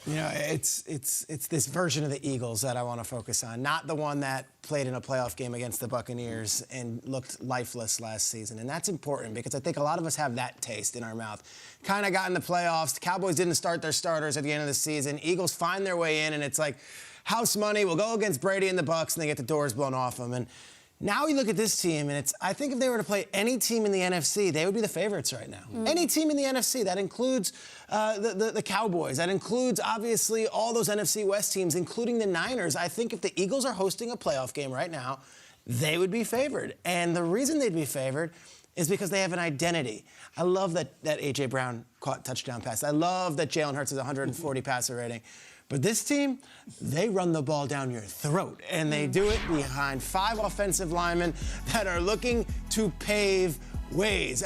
You know, it's this version of the Eagles that I want to focus on, not the one that played in a playoff game against the Buccaneers and looked lifeless last season. And that's important because I think a lot of us have that taste in our mouth. Kind of got in the playoffs. The Cowboys didn't start their starters at the end of the season. Eagles find their way in, and it's like house money. We'll go against Brady and the Bucs, and they get the doors blown off them. And now you look at this team, and I think if they were to play any team in the NFC, they would be the favorites right now. Any team in the NFC. That includes the Cowboys. That includes, obviously, all those NFC West teams, including the Niners. I think if the Eagles are hosting a playoff game right now, they would be favored. And the reason they'd be favored is because they have an identity. I love that A.J. Brown caught touchdown pass. I love that Jalen Hurts has 140 passer rating. But this team, they run the ball down your throat, and they do it behind 5 offensive linemen that are looking to pave ways.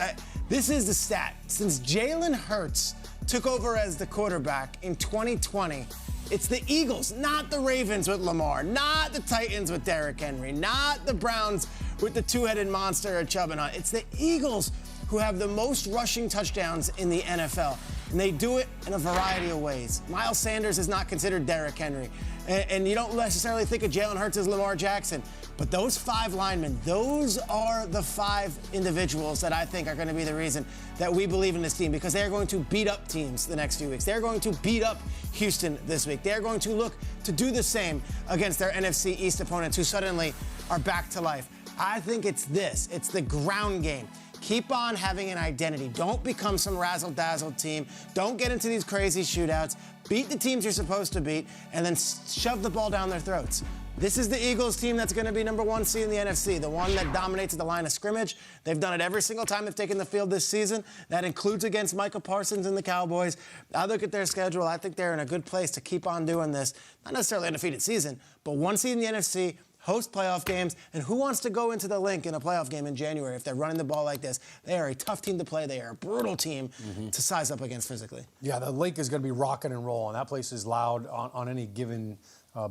This is the stat. Since Jalen Hurts took over as the quarterback in 2020, it's the Eagles, not the Ravens with Lamar, not the Titans with Derrick Henry, not the Browns with the two-headed monster of Chubb and Hunt. It's the Eagles who have the most rushing touchdowns in the NFL. And they do it in a variety of ways. Miles Sanders is not considered Derrick Henry. And you don't necessarily think of Jalen Hurts as Lamar Jackson. But those 5 linemen, those are the 5 individuals that I think are going to be the reason that we believe in this team, because they're going to beat up teams the next few weeks. They're going to beat up Houston this week. They're going to look to do the same against their NFC East opponents who suddenly are back to life. I think it's this. It's the ground game. Keep on having an identity. Don't become some razzle-dazzle team. Don't get into these crazy shootouts. Beat the teams you're supposed to beat, and then shove the ball down their throats. This is the Eagles team that's going to be number 1 seed in the NFC, the one that dominates at the line of scrimmage. They've done it every single time they've taken the field this season. That includes against Micah Parsons and the Cowboys. I look at their schedule. I think they're in a good place to keep on doing this. Not necessarily an undefeated season, but 1 seed in the NFC, host playoff games, and who wants to go into the Link in a playoff game in January if they're running the ball like this? They are a tough team to play. They are a brutal team to size up against physically. Yeah, the Link is going to be rocking and rolling. That place is loud on any given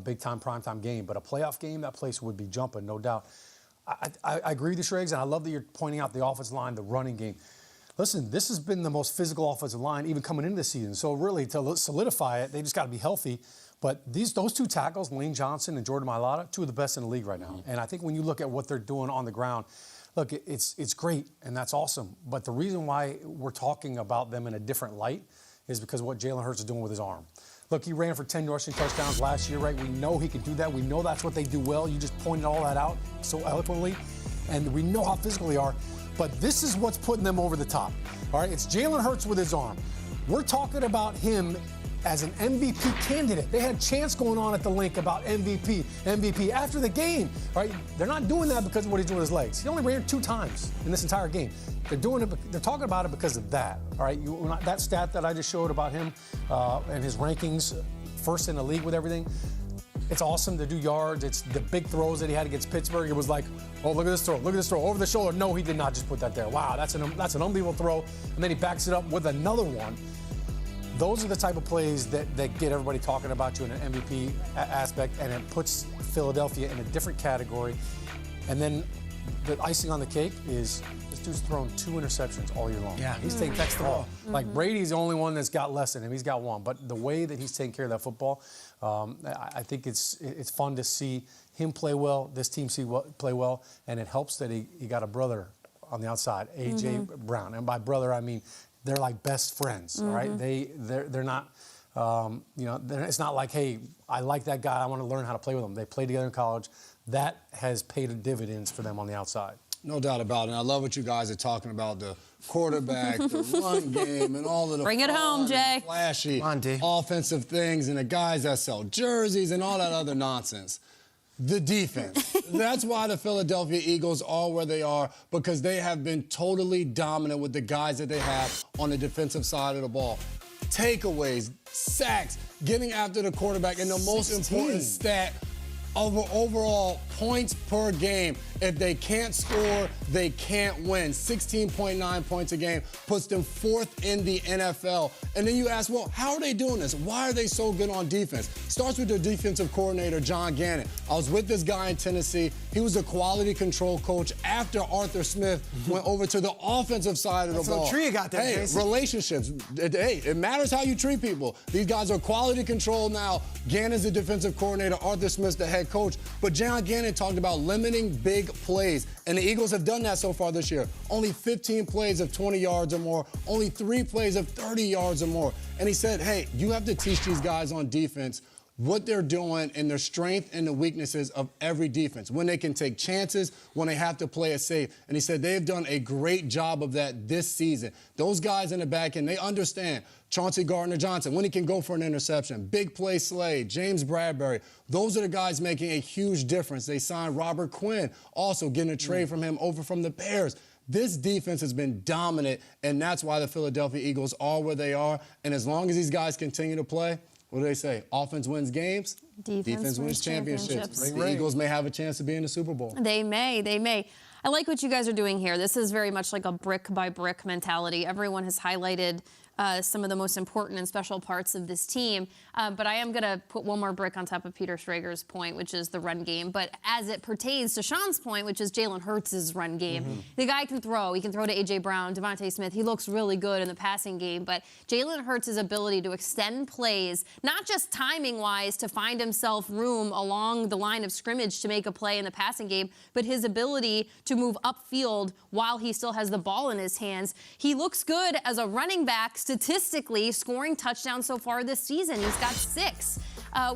big-time, primetime game. But a playoff game, that place would be jumping, no doubt. I agree with you, Shregs, and I love that you're pointing out the offensive line, the running game. Listen, this has been the most physical offensive line even coming into the season. So really, to solidify it, they just got to be healthy. But those 2 tackles, Lane Johnson and Jordan Mailata, 2 of the best in the league right now. And I think when you look at what they're doing on the ground, look, it's great, and that's awesome. But the reason why we're talking about them in a different light is because of what Jalen Hurts is doing with his arm. Look, he ran for 10 rushing touchdowns last year, right? We know he can do that. We know that's what they do well. You just pointed all that out so eloquently. And we know how physical they are. But this is what's putting them over the top. All right, it's Jalen Hurts with his arm. We're talking about him as an MVP candidate. They had chants going on at the Link about MVP after the game. All right, they're not doing that because of what he's doing with his legs. He only ran 2 times in this entire game. They're doing it. They're talking about it because of that. All right, that stat that I just showed about him and his rankings, first in the league with everything. It's awesome to do yards. It's the big throws that he had against Pittsburgh. It was like, oh, look at this throw. Look at this throw. Over the shoulder. No, he did not just put that there. Wow, that's an unbelievable throw. And then he backs it up with another one. Those are the type of plays that get everybody talking about you in an MVP aspect, and it puts Philadelphia in a different category. And then the icing on the cake is this dude's thrown 2 interceptions all year long. Yeah. He's taking that's the ball. Like Brady's the only one that's got less than him. He's got 1. But the way that he's taking care of that football, I think it's fun to see him play well, this team play well, and it helps that he got a brother on the outside, A.J. Brown. And by brother, I mean they're like best friends, all right? They're not, it's not like, hey, I like that guy, I want to learn how to play with him. They played together in college. That has paid dividends for them on the outside. No doubt about it. And I love what you guys are talking about, the quarterback, the run game, and all of the Bring it home, Jay. flashy offensive things, and the guys that sell jerseys and all that other nonsense. The defense. That's why the Philadelphia Eagles are where they are, because they have been totally dominant with the guys that they have on the defensive side of the ball. Takeaways, sacks, getting after the quarterback, and the most important stat, overall points per game. If they can't score, they can't win. 16.9 points a game puts them 4th in the NFL. And then you ask, well, how are they doing this? Why are they so good on defense? Starts with their defensive coordinator, John Gannon. I was with this guy in Tennessee. He was a quality control coach after Arthur Smith went over to the offensive side of the ball. That's a tree you got there, Hey, Jason. relationships. Hey, it matters how you treat people. These guys are quality control now. Gannon's the defensive coordinator, Arthur Smith's the head coach. But John Gannon talked about limiting big plays, and the Eagles have done that so far this year. Only 15 plays of 20 yards or more, only 3 plays of 30 yards or more. And he said, hey, you have to teach these guys on defense what they're doing and their strength and the weaknesses of every defense, when they can take chances, when they have to play it safe. And he said they've done a great job of that this season. Those guys in the back end, they understand Chauncey Gardner-Johnson, when he can go for an interception, big play Slade, James Bradbury. Those are the guys making a huge difference. They signed Robert Quinn, also getting a trade from him over from the Bears. This defense has been dominant, and that's why the Philadelphia Eagles are where they are. And as long as these guys continue to play, what do they say? Offense wins games. Defense wins championships. The Eagles may have a chance to be in the Super Bowl. They may. They may. I like what you guys are doing here. This is very much like a brick-by-brick mentality. Everyone has highlighted some of the most important and special parts of this team. But I am going to put one more brick on top of Peter Schrager's point, which is the run game. But as it pertains to Sean's point, which is Jalen Hurts' run game, the guy can throw. He can throw to A.J. Brown, Devontae Smith. He looks really good in the passing game. But Jalen Hurts' ability to extend plays, not just timing-wise to find himself room along the line of scrimmage to make a play in the passing game, but his ability to move upfield while he still has the ball in his hands. He looks good as a running back, statistically scoring touchdowns so far this season. He's got 6,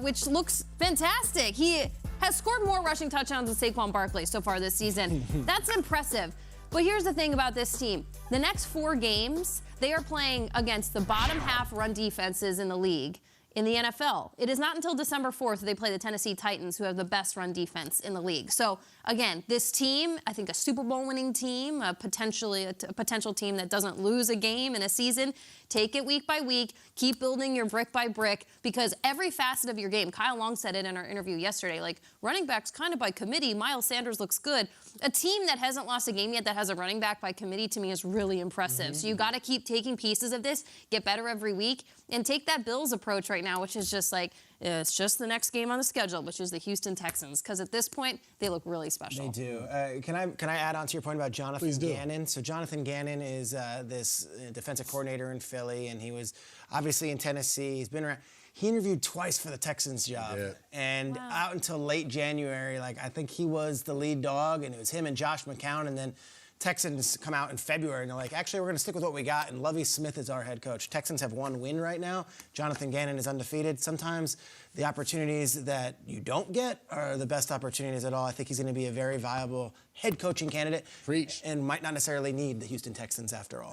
which looks fantastic. He has scored more rushing touchdowns than Saquon Barkley so far this season. That's impressive. But here's the thing about this team. The next 4 games, they are playing against the bottom half run defenses in the league. In the NFL, it is not until December 4th that they play the Tennessee Titans, who have the best run defense in the league. So, again, this team, I think a Super Bowl winning team, potentially a potential team that doesn't lose a game in a season. Take it week by week. Keep building your brick by brick, because every facet of your game, Kyle Long said it in our interview yesterday, like running backs kind of by committee. Miles Sanders looks good. A team that hasn't lost a game yet that has a running back by committee, to me, is really impressive. So you got to keep taking pieces of this, get better every week, and take that Bills approach right now, which is just like, it's just the next game on the schedule, which is the Houston Texans, because at this point, they look really special. They do. Can I add on to your point about Jonathan Gannon? So Jonathan Gannon is this defensive coordinator in Philly, and he was obviously in Tennessee. He's been around. He interviewed twice for the Texans job, and out until late January, like I think he was the lead dog, and it was him and Josh McCown, and then Texans come out in February and they're like, actually, we're going to stick with what we got, and Lovie Smith is our head coach. Texans have 1 win right now. Jonathan Gannon is undefeated. Sometimes the opportunities that you don't get are the best opportunities at all. I think he's going to be a very viable head coaching candidate. Preach. And might not necessarily need the Houston Texans after all.